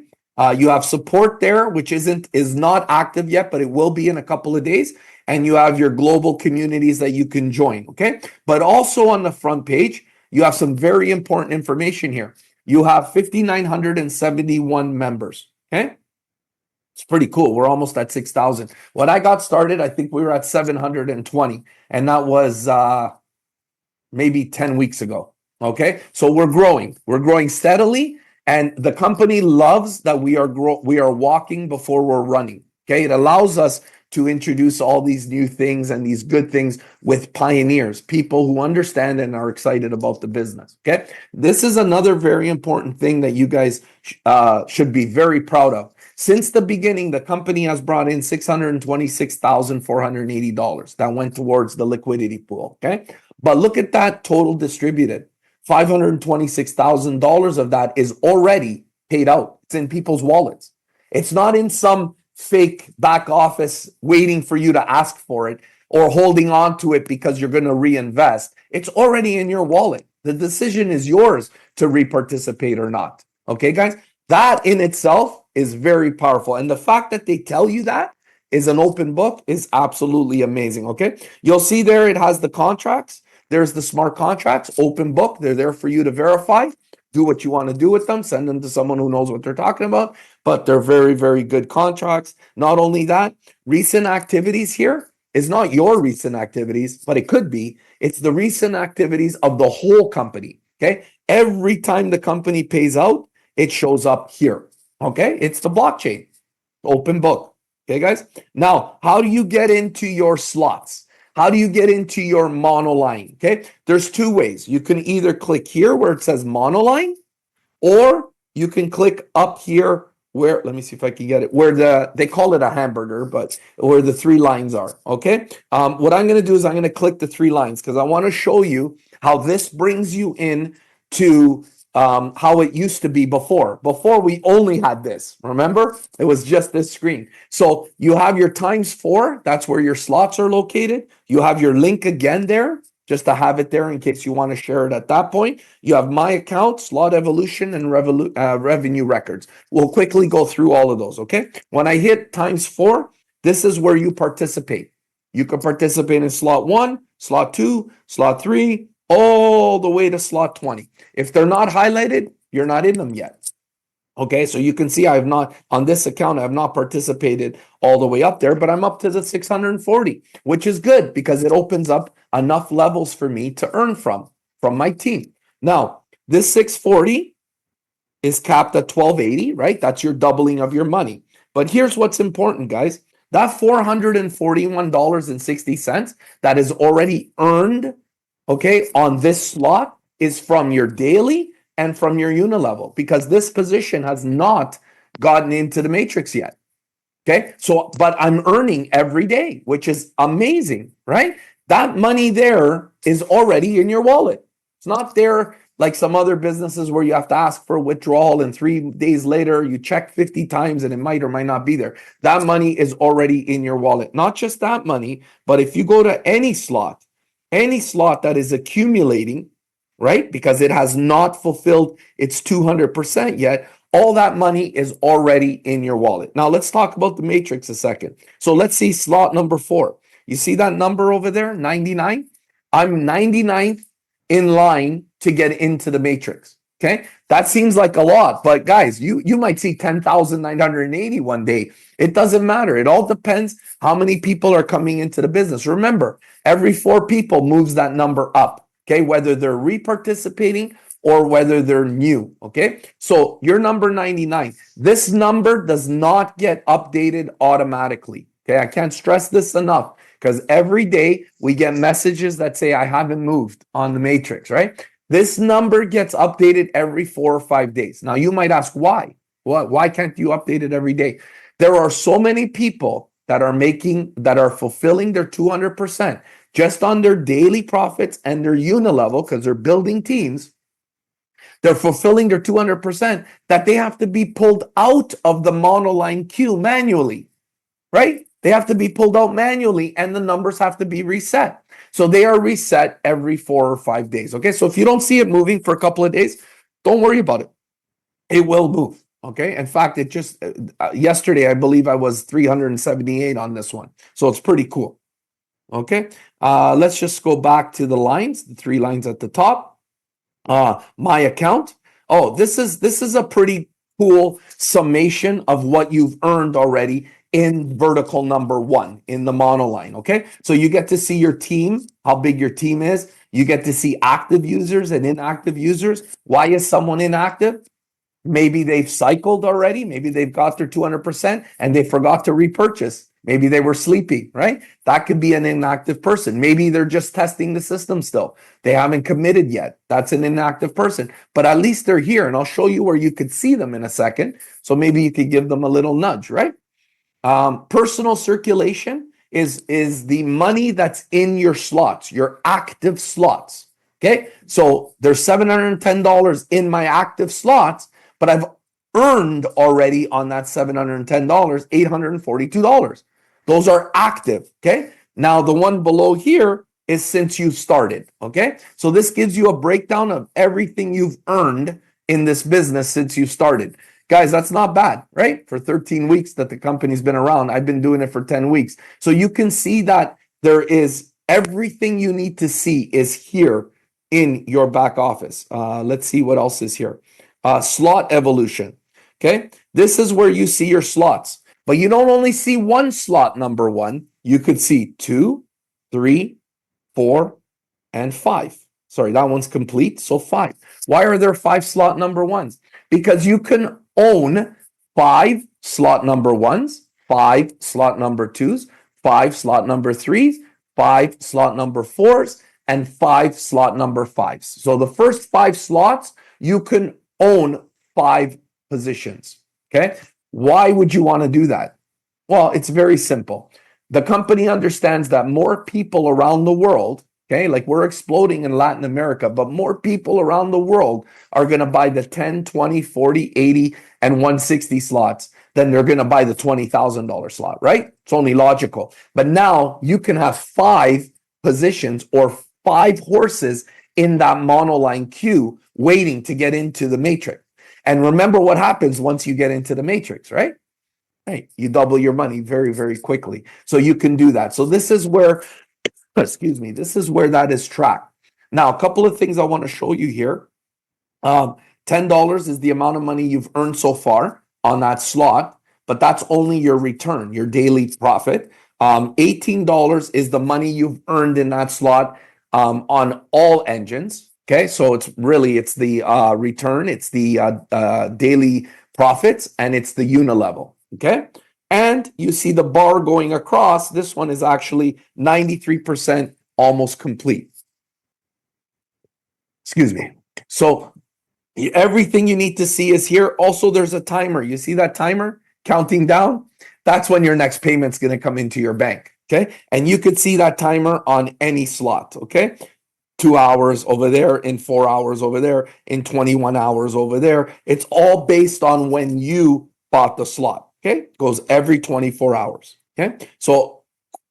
you have support there, which is not active yet, but it will be in a couple of days. And you have your global communities that you can join. Okay, but also on the front page, you have some very important information here. You have 5,971 members. Okay. It's pretty cool. We're almost at 6,000. When I got started, I think we were at 720, and that was maybe 10 weeks ago. Okay, so we're growing steadily, and the company loves that we are walking before we're running. Okay, it allows us to introduce all these new things and these good things with pioneers, people who understand and are excited about the business. Okay, this is another very important thing that you guys should be very proud of. Since the beginning, the company has brought in $626,480 that went towards the liquidity pool. Okay, but look at that total distributed. $526,000 of that is already paid out. It's in people's wallets. It's not in some fake back office waiting for you to ask for it or holding on to it because you're going to reinvest. It's already in your wallet. The decision is yours to reparticipate or not. Okay, guys, that in itself is very powerful. And the fact that they tell you that is an open book is absolutely amazing. Okay, you'll see there it has the contracts. There's the smart contracts, open book. They're there for you to verify. Do what you want to do with them. Send them to someone who knows what they're talking about. But they're very good contracts. Not only that, recent activities here is not your recent activities, but it could be. It's the recent activities of the whole company. Okay, every time the company pays out, it shows up here. Okay, it's the blockchain, open book. Okay, guys. Now, how do you get into your slots? How do you get into your monoline? Okay, there's 2 ways. You can either click here where it says monoline, or you can click up here where, let me see if I can get it, where they call it a hamburger, but where the 3 lines are. Okay, what I'm going to do is I'm going to click the 3 lines because I want to show you how this brings you in to how it used to be before. Before we only had this, remember? It was just this screen. So you have your ×4, that's where your slots are located. You have your link again there, just to have it there in case you want to share it at that point. You have my account, slot evolution, and revenue records. We'll quickly go through all of those, okay? When I hit ×4, this is where you participate. You can participate in slot 1, slot 2, slot 3, all the way to slot 20. If they're not highlighted, you're not in them yet. Okay, so you can see I have not, on this account, I have not participated all the way up there, but I'm up to the 640, which is good because it opens up enough levels for me to earn from my team. Now, this 640 is capped at 1280, right? That's your doubling of your money. But here's what's important, guys. That $441.60 that is already earned, okay, on this slot is from your daily and from your unilevel, because this position has not gotten into the matrix yet. Okay. So, but I'm earning every day, which is amazing, right? That money there is already in your wallet. It's not there like some other businesses where you have to ask for a withdrawal and 3 days later you check 50 times and it might or might not be there. That money is already in your wallet. Not just that money, but if you go to any slot that is accumulating, right? Because it has not fulfilled its 200% yet, all that money is already in your wallet. Now let's talk about the matrix a second. So let's see slot number 4. You see that number over there, 99? I'm 99th in line to get into the matrix. Okay, that seems like a lot, but guys, you might see 10,980 one day. It doesn't matter. It all depends how many people are coming into the business. Remember, every 4 people moves that number up. Okay, whether they're reparticipating or whether they're new. Okay, so you're number 99. This number does not get updated automatically. Okay, I can't stress this enough because every day we get messages that say I haven't moved on the matrix, right? This number gets updated every 4 or 5 days. Now you might ask why? Why can't you update it every day? There are so many people that are fulfilling their 200% just on their daily profits and their unilevel because they're building teams. They're fulfilling their 200% that they have to be pulled out of the monoline queue manually, right? They have to be pulled out manually and the numbers have to be reset. So they are reset every 4 or 5 days. Okay. So if you don't see it moving for a couple of days, don't worry about it. It will move. Okay. In fact, it just yesterday, I believe I was 378 on this one. So it's pretty cool. Okay. Let's just go back to the lines, the 3 lines at the top. My account. Oh, this is a pretty cool summation of what you've earned already in vertical number 1 in the monoline. Okay, so you get to see your team, how big your team is. You get to see active users and inactive users. Why is someone inactive? Maybe they've cycled already. Maybe they've got their 200% and they forgot to repurchase. Maybe they were sleeping, right? That could be an inactive person. Maybe they're just testing the system still. They haven't committed yet. That's an inactive person. But at least they're here. And I'll show you where you could see them in a second. So maybe you could give them a little nudge, right? Personal circulation is the money that's in your slots, your active slots. Okay, so there's $710 in my active slots, but I've earned already on that $710 $842. Those are active. Okay, now the one below here is since you started. Okay, so this gives you a breakdown of everything you've earned in this business since you started. Guys, that's not bad, right? For 13 weeks that the company's been around, I've been doing it for 10 weeks. So you can see that there is everything you need to see is here in your back office. Let's see what else is here. Slot evolution. Okay, this is where you see your slots, but you don't only see one slot number 1. You could see 2, 3, 4, and 5. Sorry, that one's complete. So 5. Why are there 5 slot number 1s? Because you can own 5 slot number 1s, 5 slot number 2s, 5 slot number 3s, 5 slot number 4s, and 5 slot number 5s. So the first 5 slots, you can own 5 positions. Okay. Why would you want to do that? Well, it's very simple. The company understands that more people around the world, okay, like we're exploding in Latin America, but more people around the world are going to buy the 10, 20, 40, 80, and 160 slots than they're going to buy the $20,000 slot, right? It's only logical. But now you can have 5 positions or 5 horses in that monoline queue waiting to get into the matrix. And remember what happens once you get into the matrix, right? Right. You double your money very, very quickly. So you can do that. So this is where, excuse me, this is where that is tracked. Now, a couple of things I want to show you here. $10 is the amount of money you've earned so far on that slot, but that's only your return, your daily profit. $18 is the money you've earned in that slot on all engines. Okay, so it's the return, it's the daily profits, and it's the unilevel. Okay, and you see the bar going across. This one is actually 93% almost complete. Excuse me. So everything you need to see is here. Also, there's a timer. You see that timer counting down? that's when your next payment's going to come into your bank. Okay. And you could see that timer on any slot. Okay. 2 hours over there, in 4 hours over there, in 21 hours over there. It's all based on when you bought the slot. Okay. It goes every 24 hours. Okay. So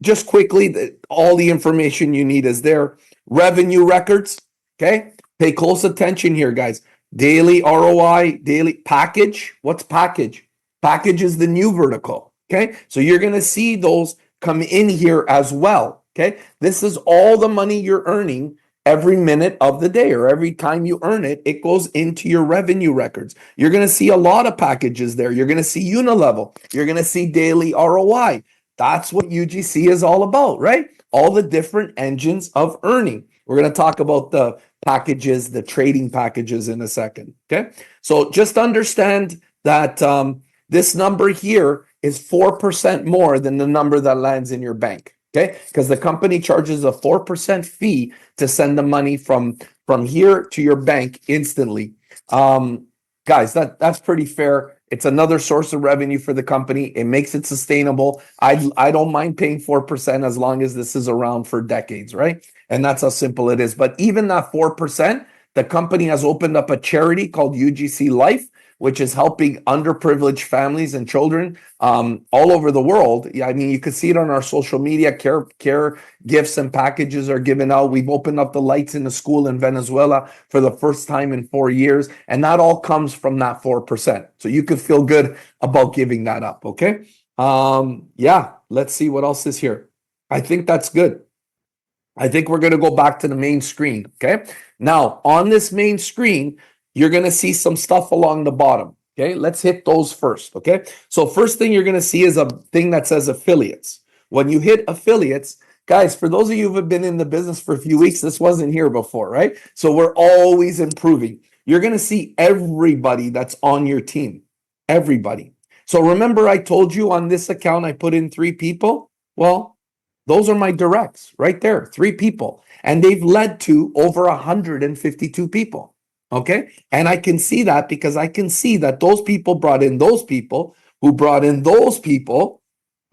just quickly, all the information you need is there. Revenue records. Okay. Pay close attention here, guys. Daily ROI, daily package. What's package? Package is the new vertical. Okay. So you're going to see those come in here as well. Okay. This is all the money you're earning every minute of the day, or every time you earn it, it goes into your revenue records. You're going to see a lot of packages there. You're going to see Unilevel. You're going to see daily ROI. That's what UGC is all about, right? All the different engines of earning. We're going to talk about the packages, the trading packages in a second. Okay. So just understand that this number here is 4% more than the number that lands in your bank. Okay, because the company charges a 4% fee to send the money from here to your bank instantly. Guys, that's pretty fair. It's another source of revenue for the company. It makes it sustainable. I don't mind paying 4% as long as this is around for decades, right? And that's how simple it is. But even that 4%, the company has opened up a charity called UGC Life, which is helping underprivileged families and children all over the world. Yeah, I mean, you can see it on our social media. Care gifts and packages are given out. We've opened up the lights in the school in Venezuela for the first time in 4 years. And that all comes from that 4%. So you could feel good about giving that up, okay? Yeah, let's see what else is here. I think that's good. I think we're going to go back to the main screen, okay? Now, on this main screen, you're going to see some stuff along the bottom. Okay, let's hit those first. Okay, so first thing you're going to see is a thing that says affiliates. When you hit affiliates, guys, for those of you who have been in the business for a few weeks, this wasn't here before, right? So we're always improving. You're going to see everybody that's on your team. Everybody. So remember, I told you on this account, I put in 3 people. Well, those are my directs right there, 3 people. And they've led to over 152 people. Okay. And I can see that because I can see that those people brought in those people who brought in those people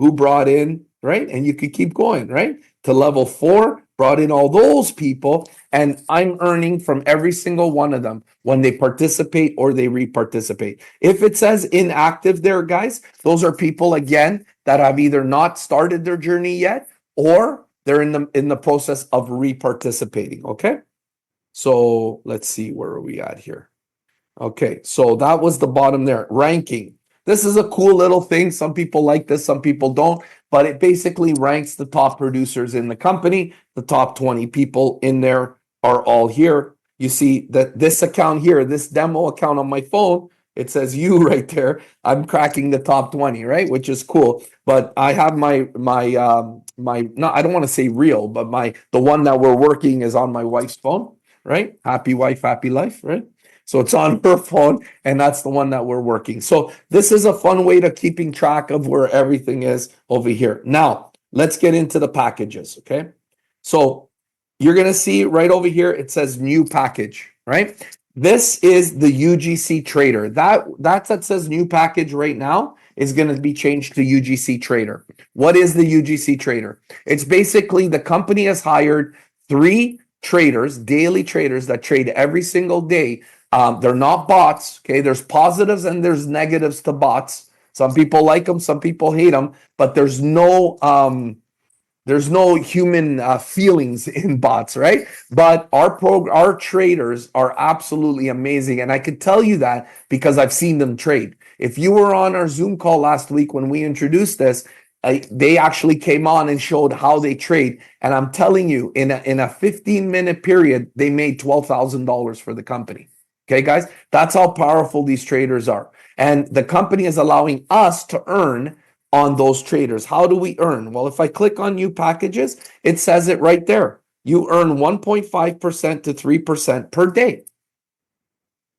who brought in, right? And you could keep going, right? To level 4, brought in all those people. And I'm earning from every single one of them when they participate or they re-participate. If it says inactive there, guys, those are people, again, that have either not started their journey yet or they're in the process of re-participating. Okay. So let's see, where are we at here? Okay, so that was the bottom there. Ranking. This is a cool little thing. Some people like this, some people don't, but it basically ranks the top producers in the company. The top 20 people in there are all here. You see that this account here, this demo account on my phone, it says you right there. I'm cracking the top 20, right? Which is cool. But I have my no, I don't want to say real, but the one that we're working is on my wife's phone. Right? Happy wife, happy life, right? So it's on her phone, and that's the one that we're working. So this is a fun way to keeping track of where everything is over here. Now, let's get into the packages, okay? So you're going to see right over here, it says new package, right? This is the UGC Trader. That says new package right now is going to be changed to UGC Trader. What is the UGC Trader? It's basically the company has hired 3 traders, daily traders that trade every single day. They're not bots. Okay. There's positives and there's negatives to bots. Some people like them, some people hate them, but there's no human feelings in bots, right? But our traders are absolutely amazing. And I could tell you that because I've seen them trade. If you were on our Zoom call last week when we introduced this, they actually came on and showed how they trade. And I'm telling you, in a 15-minute period, they made $12,000 for the company. Okay, guys, that's how powerful these traders are. And the company is allowing us to earn on those traders. How do we earn? Well, if I click on new packages, it says it right there. You earn 1.5% to 3% per day.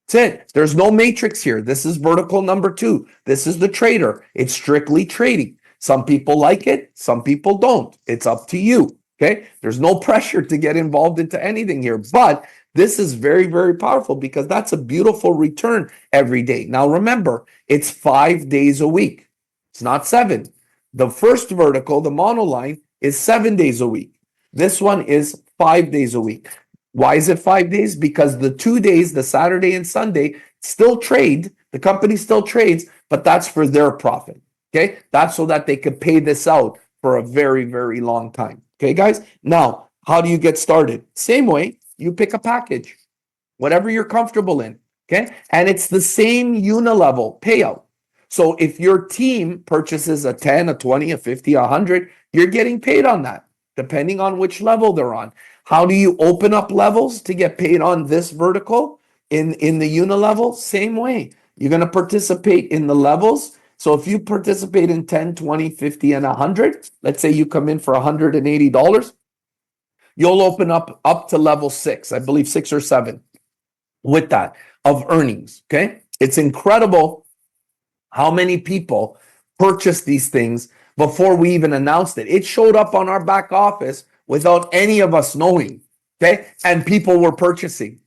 That's it. There's no matrix here. This is vertical number 2. This is the trader. It's strictly trading. Some people like it, some people don't. It's up to you, okay? There's no pressure to get involved into anything here, but this is very, very powerful because that's a beautiful return every day. Now, remember, it's 5 days a week. It's not 7. The first vertical, the monoline, is 7 days a week. This one is 5 days a week. Why is it 5 days? Because the 2 days, the Saturday and Sunday, still trade. The company still trades, but that's for their profit. Okay, that's so that they could pay this out for a very, very long time. Okay, guys. Now, how do you get started? Same way, you pick a package, whatever you're comfortable in. Okay, and it's the same unilevel payout. So if your team purchases a 10, a 20, a 50, a 100, you're getting paid on that, depending on which level they're on. How do you open up levels to get paid on this vertical? In the unilevel, same way. You're going to participate in the levels. So if you participate in 10, 20, 50, and 100, let's say you come in for $180, you'll open up to level 6, I believe 6 or 7 with that of earnings. Okay. It's incredible how many people purchased these things before we even announced it. It showed up on our back office without any of us knowing. Okay. And people were purchasing.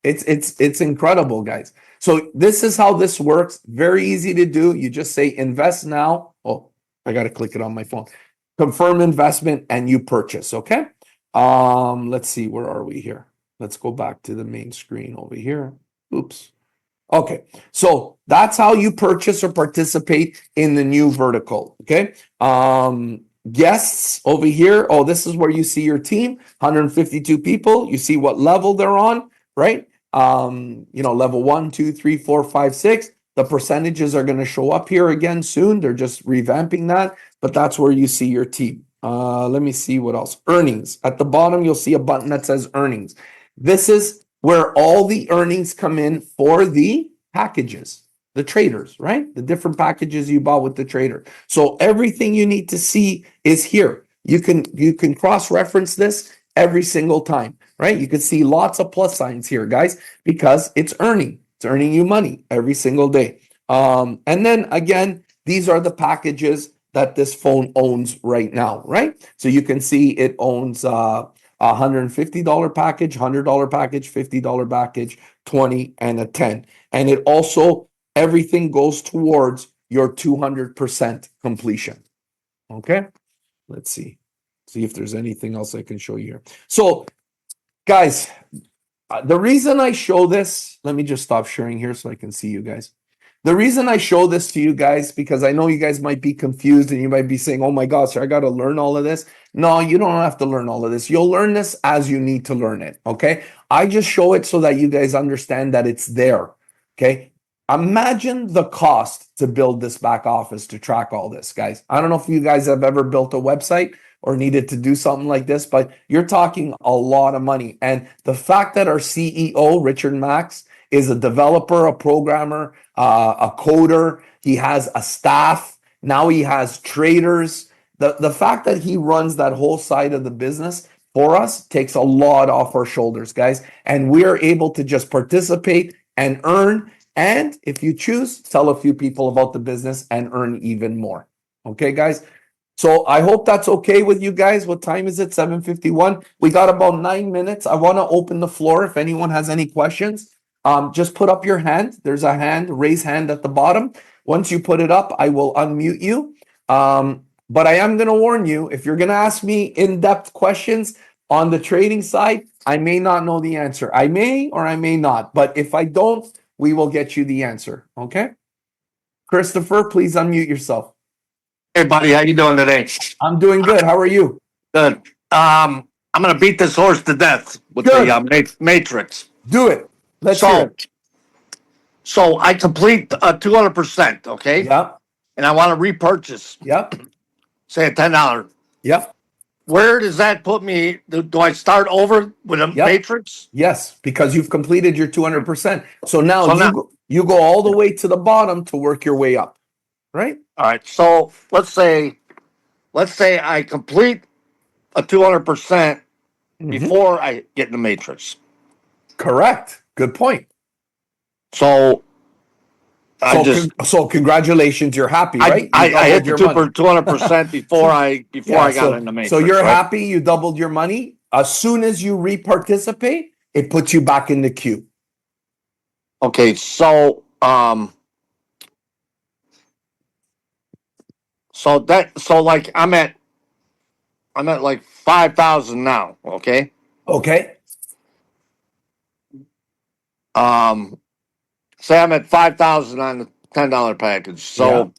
It's incredible, guys. So this is how this works. Very easy to do. You just say invest now. Oh, I got to click it on my phone. Confirm investment and you purchase. Okay. Let's see. Where are we here? Let's go back to the main screen over here. Oops. Okay. So that's how you purchase or participate in the new vertical. Okay. Guests over here. Oh, this is where you see your team, 152 people. You see what level they're on, right? Level 1, 2, 3, 4, 5, 6. The percentages are going to show up here again soon. They're just revamping that, but that's where you see your team. Let me see what else. Earnings. At the bottom, you'll see a button that says earnings. This is where all the earnings come in for the packages, the traders, right? The different packages you bought with the trader. So everything you need to see is here. You can cross-reference this every single time, right? You can see lots of plus signs here, guys, because it's earning. It's earning you money every single day. And then again, these are the packages that this phone owns right now, right? So you can see it owns a $150 package, $100 package, $50 package, 20, and a 10. And it also, everything goes towards your 200% completion. Okay, let's see if there's anything else I can show you here. So, guys, the reason I show this, let me just stop sharing here so I can see you guys. The reason I show this to you guys, because I know you guys might be confused and you might be saying, oh my gosh, I got to learn all of this. No, you don't have to learn all of this. You'll learn this as you need to learn it, okay? I just show it so that you guys understand that it's there, okay? Imagine the cost to build this back office to track all this, guys. I don't know if you guys have ever built a website or needed to do something like this, but you're talking a lot of money. And the fact that our CEO, Richard Max, is a developer, a programmer, a coder, he has a staff, now he has traders. The fact that he runs that whole side of the business for us takes a lot off our shoulders, guys. And we are able to just participate and earn. And if you choose, tell a few people about the business and earn even more. Okay, guys? So I hope that's okay with you guys. What time is it? 7:51. We got about 9 minutes. I want to open the floor. If anyone has any questions, just put up your hand. There's a raise hand at the bottom. Once you put it up, I will unmute you. But I am going to warn you, if you're going to ask me in-depth questions on the trading side, I may not know the answer. I may or I may not. But if I don't, we will get you the answer. Okay? Christopher, please unmute yourself. Hey, buddy, how you doing today? I'm doing good. How are you? Good. I'm gonna beat this horse to death with Good. the matrix. Do it. Let's hear it. So I complete 200%, okay? Yep. And I want to repurchase, Yep. say $10. Yep. Where does that put me? Do I start over with a matrix? Yes, because you've completed your 200%. So now you go all the way to the bottom to work your way up, right? All right. So let's say I complete a 200% before I get in the matrix. Correct. Good point. So congratulations, you're happy, right? I hit the 200% before I got in the matrix. So you're happy you doubled your money. As soon as you re-participate, it puts you back in the queue. Okay, so So like I'm at like 5,000 now. Okay. Okay. Say I'm at 5,000 on the $10 package. So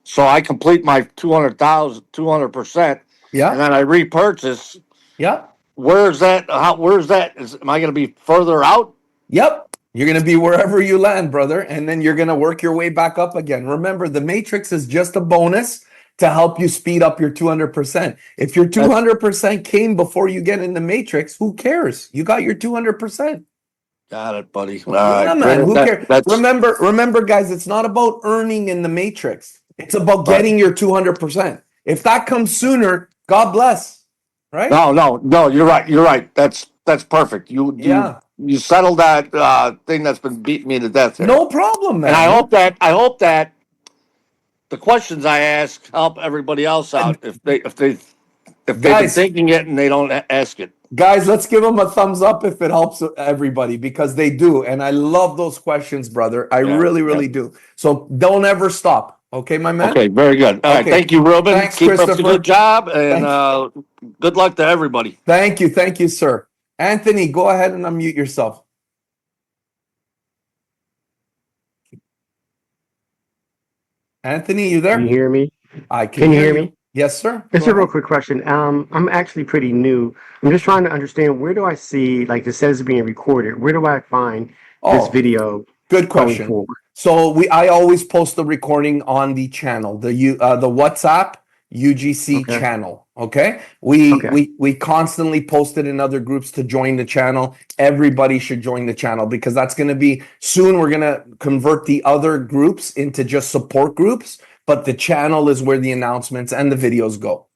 so I complete my 200%, Yeah. and then I repurchase. Yeah. Where's that? Where's that? Am I going to be further out? Yep. You're going to be wherever you land, brother. And then you're going to work your way back up again. Remember, the matrix is just a bonus to help you speed up your 200%. If your 200% came before you get in the matrix, who cares? You got your 200%. Got it, buddy. All Yeah, right, man. Who that- cares? that's Remember, guys, it's not about earning in the matrix. It's about Right. getting your 200%. If that comes sooner, God bless. Right? no. You're right. You're right. That's perfect. Yeah. You settled that thing that's been beating me to death here. No problem, man. And I hope that the questions I ask help everybody else out if they've been Guys, thinking it and they don't ask it. Guys, let's give them a thumbs up if it helps everybody because they do. And I love those questions, brother. I really do. So don't ever stop. Okay, my man? Okay, very good. All right, Okay. thank you, Ruben. Thanks, Keep up the Christopher. good job, and good luck to everybody. Thank you, sir. Anthony, go ahead and unmute yourself. Anthony, you there? Can you hear me? I Can you hear me? Yes, sir. It's Go a real ahead. quick question. I'm actually pretty new. I'm just trying to understand, where do I see, like, it says being recorded? Where do I find this Oh, video good going question. forward? So I always post the recording on the channel, the WhatsApp UGC Okay. channel. Okay. We Okay. we constantly post it in other groups to join the channel. Everybody should join the channel because that's going to be soon. We're going to convert the other groups into just support groups, but the channel is where the announcements and the videos go.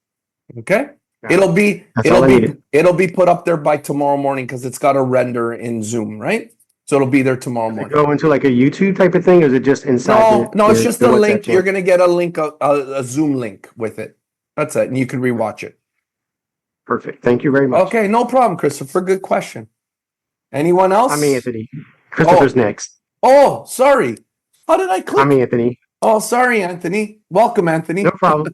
Okay. Got It'll it. be That's all I needed. it'll be put up there by tomorrow morning because it's got to render in Zoom, right? So it'll be there tomorrow Does it morning. go into like a YouTube type of thing, or is it just inside No, it's just the a WhatsApp link. You're channel? gonna get a link, a Zoom link with it. That's it, and you can rewatch it. Perfect. Thank you very much. Okay, no problem, Christopher. Good question. Anyone else? I'm Anthony. Christopher's next. Oh, sorry. How did I click? I'm Anthony. Oh, sorry, Anthony. Welcome, Anthony. No problem.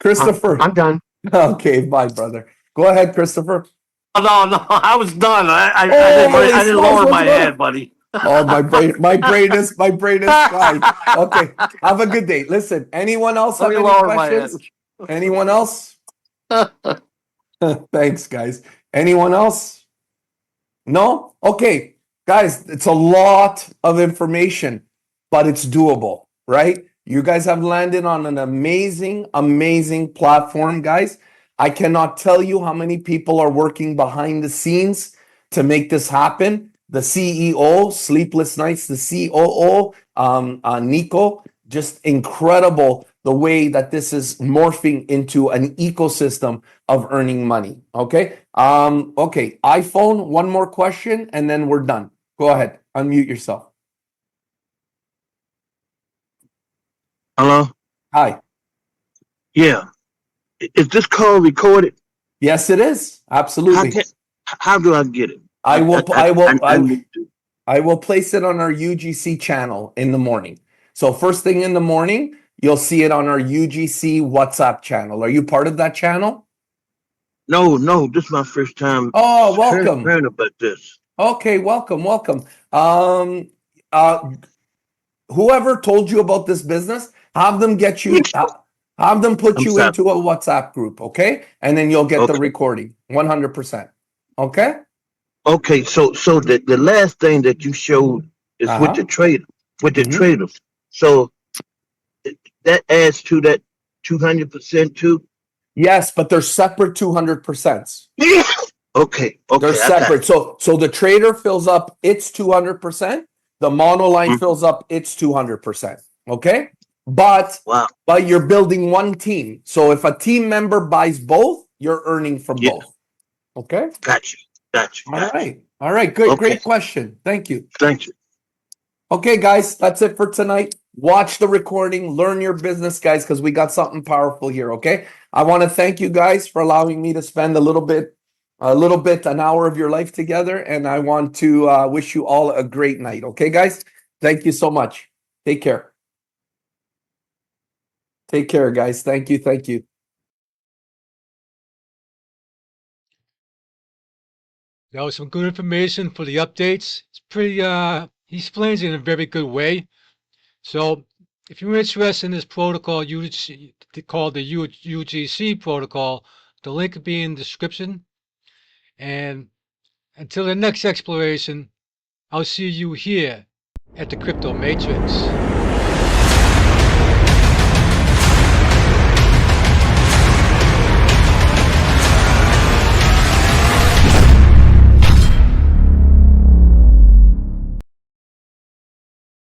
Christopher. I'm done. Okay, bye, brother. Go ahead, Christopher. No, I was done. I Holy didn't smokes, lower what's my wrong? head, buddy. Oh, my brain is fried. Okay, have a good day. Listen, anyone else have Let me any lower my head. questions? Anyone else? Thanks, guys. Anyone else? No? Okay, guys, it's a lot of information, but it's doable, right? You guys have landed on an amazing platform, guys. I cannot tell you how many people are working behind the scenes to make this happen. The CEO, Sleepless Nights, the COO, Nico, just incredible the way that this is morphing into an ecosystem of earning money. Okay. Okay. iPhone, one more question and then we're done. Go ahead. Unmute yourself. Hello? Hi. Yeah. Is this call recorded? Yes, it is. Absolutely. How do I get it? I will need to. I will place it on our UGC channel in the morning. So first thing in the morning, you'll see it on our UGC WhatsApp channel. Are you part of that channel? No, this is my first time Oh, welcome. hearing about this. Okay, welcome. Whoever told you about this business, have them get you, have them put I'm you sorry. into a WhatsApp group, okay? And then you'll get the Okay. recording, 100%. Okay? Okay, so the last thing that you showed is with the trader, Mhm. traders. So that adds to that 200% too. Yes, but they're separate 200%. Okay, They're I got separate. it. So the trader fills up its 200%. The monoline Mhm. fills up its 200%. Okay? But Wow. you're building one team. So if a team member buys both, you're earning from Yeah. both. Okay? Got you. All right. Good. Okay. Great question. Thank you. Thank you. Okay, guys, that's it for tonight. Watch the recording, learn your business, guys, because we got something powerful here. Okay. I want to thank you guys for allowing me to spend a little bit, an hour of your life together. And I want to wish you all a great night. Okay, guys. Thank you so much. Take care. Take care, guys. Thank you. Thank you. That was some good information for the updates. It's pretty, he explains it in a very good way. So if you're interested in this protocol, called the UGC protocol, the link will be in the description. And until the next exploration, I'll see you here at the Crypto Matrix.